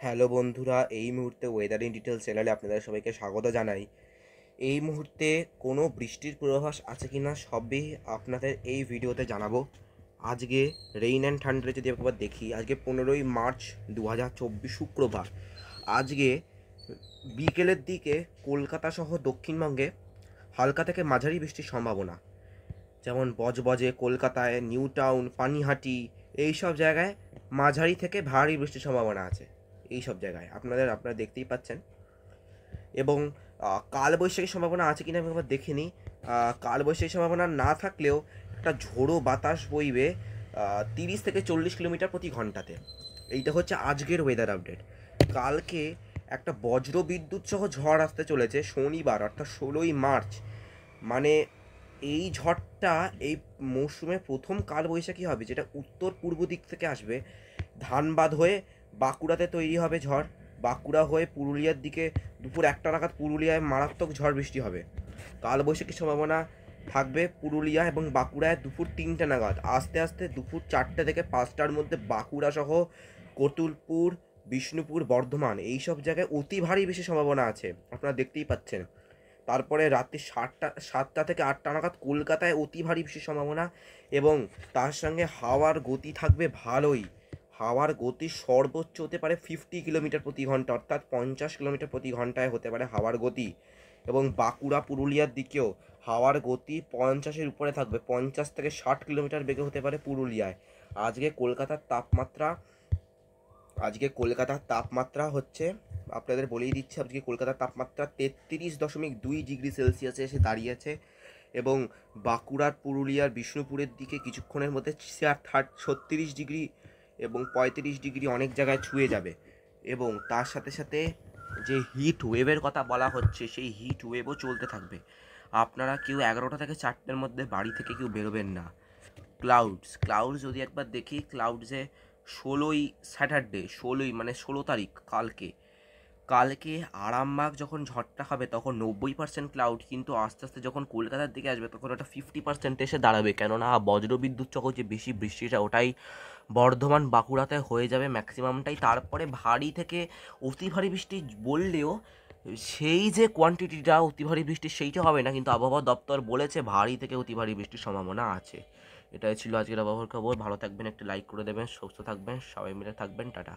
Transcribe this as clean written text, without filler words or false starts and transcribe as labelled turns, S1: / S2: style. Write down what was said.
S1: Hello বন্ধুরা, এই মুহূর্তে ওয়েদার ইন ডিটেলস চ্যানেলে আপনাদের সবাইকে স্বাগত জানাই। এই মুহূর্তে কোনো বৃষ্টির পূর্বাভাস আছে কি না সবই আপনাদের এই ভিডিওতে জানাবো। আজকে রেইন অ্যান্ড থান্ডারে যদি একবার দেখি, আজকে 15ই মার্চ 2024 শুক্রবার। আজকে বিকেলের দিকে কলকাতা সহ দক্ষিণবঙ্গে হালকা থেকে মাঝারি বৃষ্টির সম্ভাবনা, যেমন বজবজে, কলকাতায়, নিউ টাউন, পানিহাটি, এই সব জায়গায় মাঝারি থেকে ভারী বৃষ্টির সম্ভাবনা আছে। এই সব জায়গায় আপনারা দেখতেই পাচ্ছেন। এবং কালবৈশাখীর সম্ভাবনা আছে কিনা আমি একবার দেখে নিই। কালবৈশাখীর সম্ভাবনা না থাকলেও একটা ঝোড়ো বাতাস বইবে 30 থেকে 40 কিলোমিটার প্রতি ঘন্টাতে। এইটা হচ্ছে আজকের ওয়েদার আপডেট। কালকে একটা বজ্র বিদ্যুৎ সহ ঝড় আসতে চলেছে শনিবার, অর্থাৎ 16ই মার্চ। মানে এই ঝড়টা এই মৌসুমে প্রথম কালবৈশাখী হবে, যেটা উত্তর পূর্ব দিক থেকে আসবে। ধানবাদ হয়ে বাঁকুড়াতে তৈরি হবে ঝড়, বাঁকুড়া হয়ে পুরুলিয়ার দিকে দুপুর 1টা নাগাদ পুরুলিয়ায় মারাত্মক ঝড় বৃষ্টি হবে। কালবৈশাখীর সম্ভাবনা থাকবে পুরুলিয়া এবং বাঁকুড়ায় দুপুর 3টে নাগাদ। আস্তে আস্তে দুপুর 4টে থেকে 5টার মধ্যে বাঁকুড়া সহ কতুলপুর, বিষ্ণুপুর, বর্ধমান এই সব জায়গায় অতি ভারী বেশি সম্ভাবনা আছে, আপনারা দেখতেই পাচ্ছেন। তারপরে রাত্রি 7টা থেকে 8টা নাগাদ কলকাতায় অতি ভারী বৃষ্টির সম্ভাবনা, এবং তার সঙ্গে হাওয়ার গতি থাকবে ভালোই। হাওয়ার গতি সর্বোচ্চ হতে পারে 50 কিলোমিটার প্রতি ঘন্টা, অর্থাৎ 50 কিলোমিটার প্রতি ঘন্টায় হতে পারে হাওয়ার গতি। এবং বাঁকুড়া পুরুলিয়ার দিকেও হাওয়ার গতি 50-এর উপরে থাকবে, 50 থেকে 60 কিলোমিটার বেগে হতে পারে পুরুলিয়ায়। আজকে কলকাতার তাপমাত্রা হচ্ছে, আপনাদের বলেই দিচ্ছি, আজকে কলকাতার তাপমাত্রা 33.2 ডিগ্রি সেলসিয়াসে এসে দাঁড়িয়েছে। এবং বাঁকুড়ার, পুরুলিয়ার, বিষ্ণুপুরের দিকে কিছুক্ষণের মধ্যে 36 ডিগ্রি এবং 35 ডিগ্রি অনেক জায়গায় ছুঁয়ে যাবে। এবং তার সাথে সাথে যে হিট ওয়েভের কথা বলা হচ্ছে, সেই হিট ওয়েভও চলতে থাকবে। আপনারা কেউ 11টা থেকে 4টের মধ্যে বাড়ি থেকে কেউ বেরোবেন না। ক্লাউডস যদি একবার দেখি, ক্লাউডসে 16ই মানে 16 তারিখ কালকে আরামবাগ যখন ঝড়টা হবে তখন 90% ক্লাউড, কিন্তু আস্তে আস্তে যখন কলকাতার দিকে আসবে তখন ওটা 50% এসে দাঁড়াবে, কেননা বজ্রবিদ্যুৎ সহ যে বেশি বৃষ্টিটা ওটাই বর্ধমান, বাঁকুড়াতে হয়ে যাবে ম্যাক্সিমামটাই। তারপরে ভারী থেকে অতি ভারী বৃষ্টি বললেও সেই যে কোয়ান্টিটিটা অতি ভারী বৃষ্টির সেইটা হবে না, কিন্তু আবহাওয়া দপ্তর বলেছে ভারী থেকে অতি ভারী বৃষ্টির সম্ভাবনা আছে। এটাই ছিল আজকের আবহাওয়ার খবর। ভালো থাকবেন, একটা লাইক করে দেবেন, সুস্থ থাকবেন, সবাই মিলে থাকবেন, টাটা।